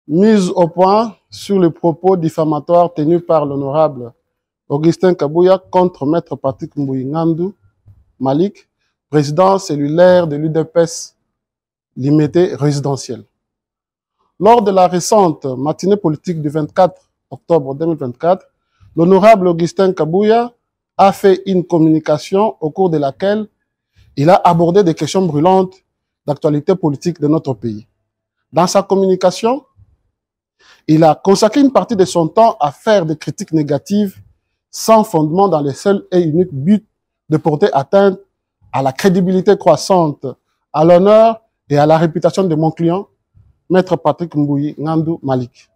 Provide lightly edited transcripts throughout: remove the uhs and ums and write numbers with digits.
Mise au point sur les propos diffamatoires tenus par l'honorable Augustin Kabouya contre Maître Patrick Mbouyi-Ngandou Malik, président cellulaire de l'UDPS limité résidentiel. Lors de la récente matinée politique du 24 octobre 2024, l'honorable Augustin Kabouya a fait une communication au cours de laquelle il a abordé des questions brûlantes d'actualité politique de notre pays. Dans sa communication, il a consacré une partie de son temps à faire des critiques négatives sans fondement dans le seul et unique but de porter atteinte à la crédibilité croissante, à l'honneur et à la réputation de mon client, Maître Patrick Mbouyi-Ngandou Malik.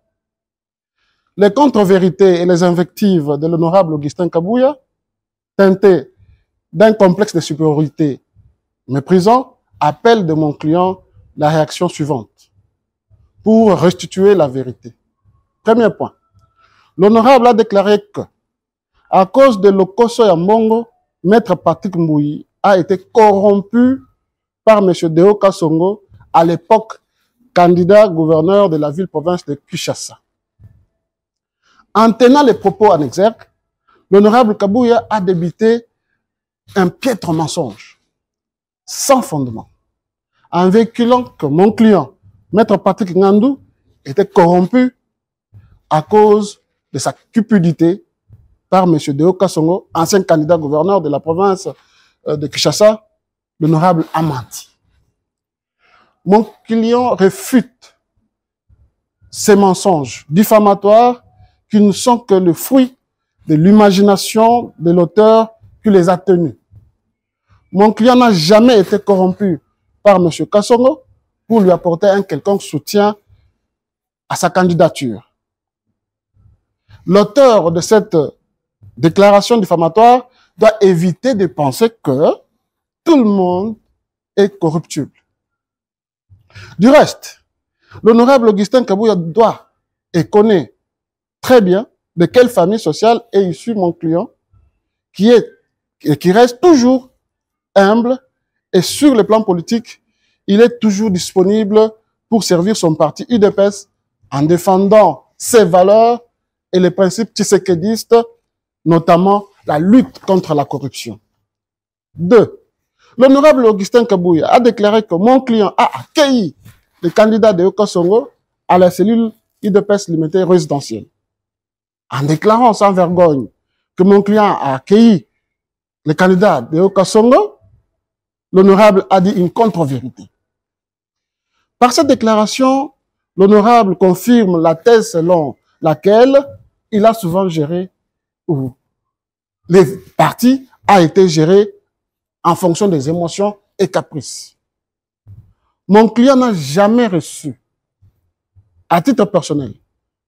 Les contre-vérités et les invectives de l'honorable Augustin Kabouya, teintés d'un complexe de supériorité méprisant, appellent de mon client la réaction suivante pour restituer la vérité. Premier point. L'honorable a déclaré que, à cause de l'Okoso Yambongo, Maître Patrick Mbouyi a été corrompu par M. Deo Kasongo, à l'époque candidat gouverneur de la ville-province de Kinshasa. En tenant les propos en exergue, l'honorable Kabouya a débité un piètre mensonge, sans fondement, en véhiculant que mon client, Maître Patrick Ngandou, était corrompu à cause de sa cupidité par M. Deo Kasongo, ancien candidat gouverneur de la province de Kinshasa. L'honorable a menti. Mon client réfute ces mensonges diffamatoires qui ne sont que le fruit de l'imagination de l'auteur qui les a tenus. Mon client n'a jamais été corrompu par M. Kasongo pour lui apporter un quelconque soutien à sa candidature. L'auteur de cette déclaration diffamatoire doit éviter de penser que tout le monde est corruptible. Du reste, l'honorable Augustin Kabouya doit et connaît très bien de quelle famille sociale est issu mon client, qui reste toujours humble et sur le plan politique, il est toujours disponible pour servir son parti UDPS en défendant ses valeurs et les principes tshisekidistes, notamment la lutte contre la corruption. 2. L'honorable Augustin Kabouya a déclaré que mon client a accueilli le candidat de Kasongo à la cellule UDPS limitée résidentielle. En déclarant sans vergogne que mon client a accueilli le candidat de Kasongo, l'honorable a dit une contre-vérité. Par cette déclaration, l'honorable confirme la thèse selon laquelle il a souvent géré, ou les partis a été géré en fonction des émotions et caprices. Mon client n'a jamais reçu, à titre personnel,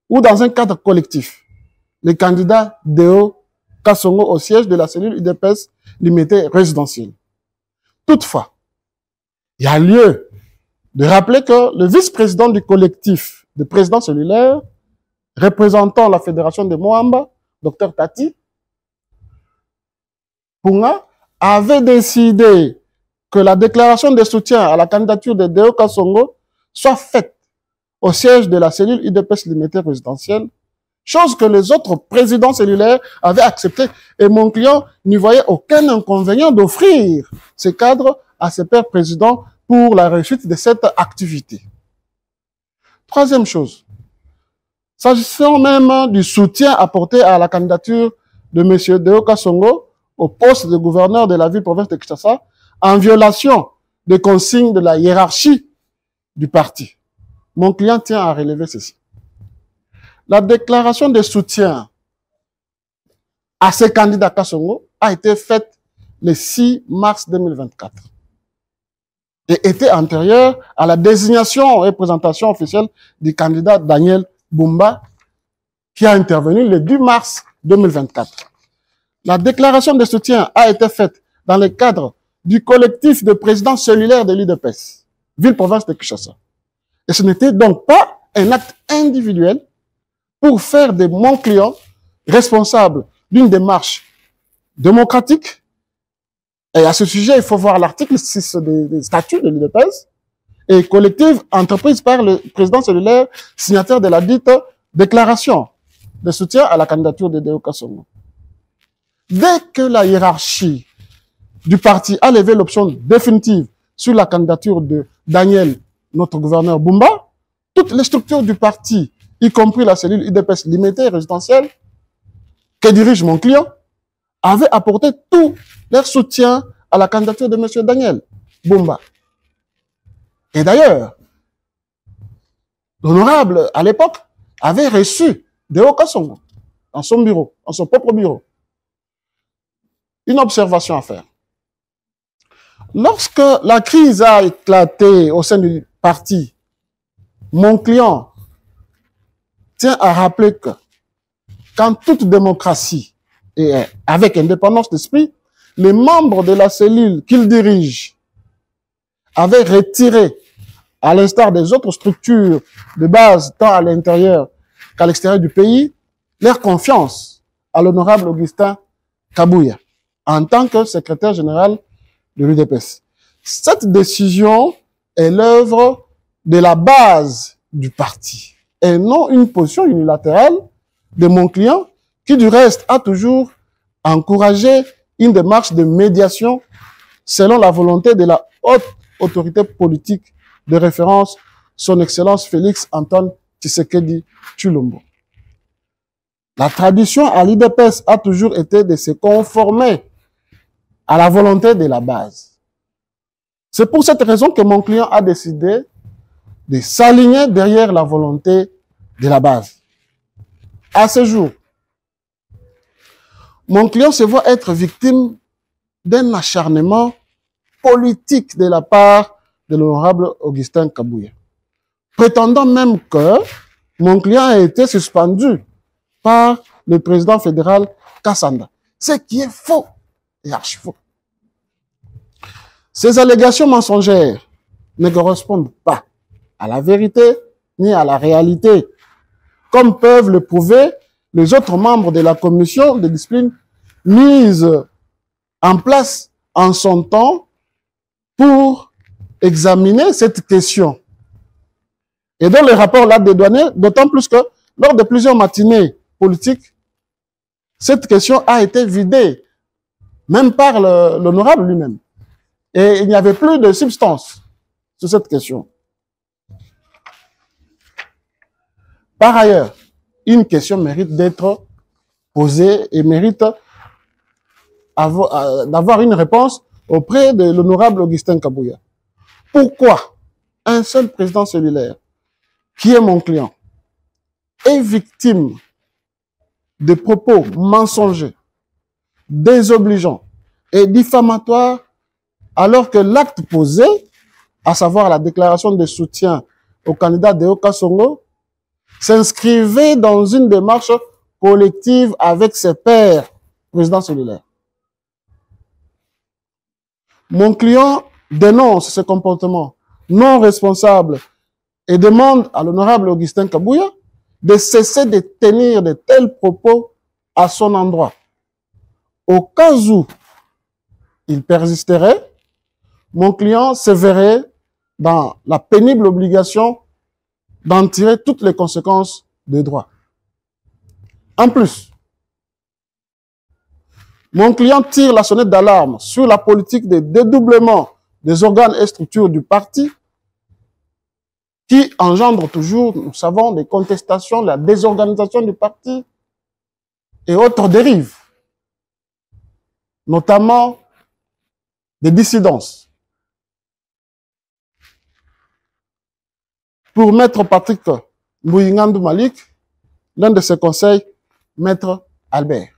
ou dans un cadre collectif, le candidat Deo Kasongo au siège de la cellule UDPS limitée résidentielle. Toutefois, il y a lieu de rappeler que le vice-président du collectif de présidents cellulaires, représentant la fédération de Moamba, Dr Tati Punga, avait décidé que la déclaration de soutien à la candidature de Deo Kasongo soit faite au siège de la cellule UDPS limitée résidentielle, chose que les autres présidents cellulaires avaient accepté et mon client n'y voyait aucun inconvénient d'offrir ce cadre à ses pairs présidents pour la réussite de cette activité. Troisième chose, s'agissant même du soutien apporté à la candidature de M. Deo Kasongo au poste de gouverneur de la ville-province de Kinshasa, en violation des consignes de la hiérarchie du parti. Mon client tient à relever ceci. La déclaration de soutien à ce candidat Kasongo a été faite le 6 mars 2024 et était antérieure à la désignation et présentation officielle du candidat Daniel Bumba qui a intervenu le 10 mars 2024. La déclaration de soutien a été faite dans le cadre du collectif de présidents cellulaires de l'UDPS, ville-province de Kinshasa. Et ce n'était donc pas un acte individuel pour faire de mon client responsable d'une démarche démocratique. Et à ce sujet, il faut voir l'article 6 des statuts de l'UDPS et collective entreprise par le président cellulaire, signataire de la dite déclaration de soutien à la candidature de Deo Kasongo. Dès que la hiérarchie du parti a levé l'option définitive sur la candidature de Daniel, notre gouverneur Bumba, toutes les structures du parti, y compris la cellule UDPS limitée et résidentielle, que dirige mon client, avaient apporté tout leur soutien à la candidature de M. Daniel Bumba. Et d'ailleurs, l'honorable, à l'époque, avait reçu Deo Kasongo dans son bureau, dans son propre bureau. Une observation à faire. Lorsque la crise a éclaté au sein du parti, mon client tient à rappeler que, qu'en toute démocratie et avec indépendance d'esprit, les membres de la cellule qu'il dirige avaient retiré, à l'instar des autres structures de base, tant à l'intérieur qu'à l'extérieur du pays, leur confiance à l'honorable Augustin Kabouya, en tant que secrétaire général de l'UDPS. Cette décision est l'œuvre de la base du parti et non une position unilatérale de mon client qui, du reste, a toujours encouragé une démarche de médiation selon la volonté de la haute autorité politique de référence, son Excellence Félix Antoine Tshisekedi Tshilombo. La tradition à l'UDPS a toujours été de se conformer à la volonté de la base. C'est pour cette raison que mon client a décidé de s'aligner derrière la volonté de la base. À ce jour, mon client se voit être victime d'un acharnement politique de la part de l'honorable Augustin Kabouya, prétendant même que mon client a été suspendu par le président fédéral Kassanda, ce qui est faux et archi faux. Ces allégations mensongères ne correspondent pas à la vérité ni à la réalité, comme peuvent le prouver les autres membres de la commission de discipline mise en place en son temps pour examiner cette question. Et dont le rapport l'a dédouané, d'autant plus que lors de plusieurs matinées politiques, cette question a été vidée, même par l'honorable lui-même. Et il n'y avait plus de substance sur cette question. Par ailleurs, une question mérite d'être posée et mérite d'avoir une réponse auprès de l'honorable Augustin Kabouya. Pourquoi un seul président cellulaire, qui est mon client, est victime de propos mensongers, désobligeants et diffamatoires, alors que l'acte posé, à savoir la déclaration de soutien au candidat Deo Kasongo, s'inscrivait dans une démarche collective avec ses pairs, président cellulaire. Mon client dénonce ce comportement non responsable et demande à l'honorable Augustin Kabouya de cesser de tenir de tels propos à son endroit. Au cas où il persisterait, mon client se verrait dans la pénible obligation d'en tirer toutes les conséquences de droit. En plus, mon client tire la sonnette d'alarme sur la politique de dédoublement des organes et structures du parti qui engendre toujours, nous savons, des contestations, la désorganisation du parti et autres dérives, notamment des dissidences. Pour Maître Patrick Mbouyingandou Malik, l'un de ses conseils, Maître Albert.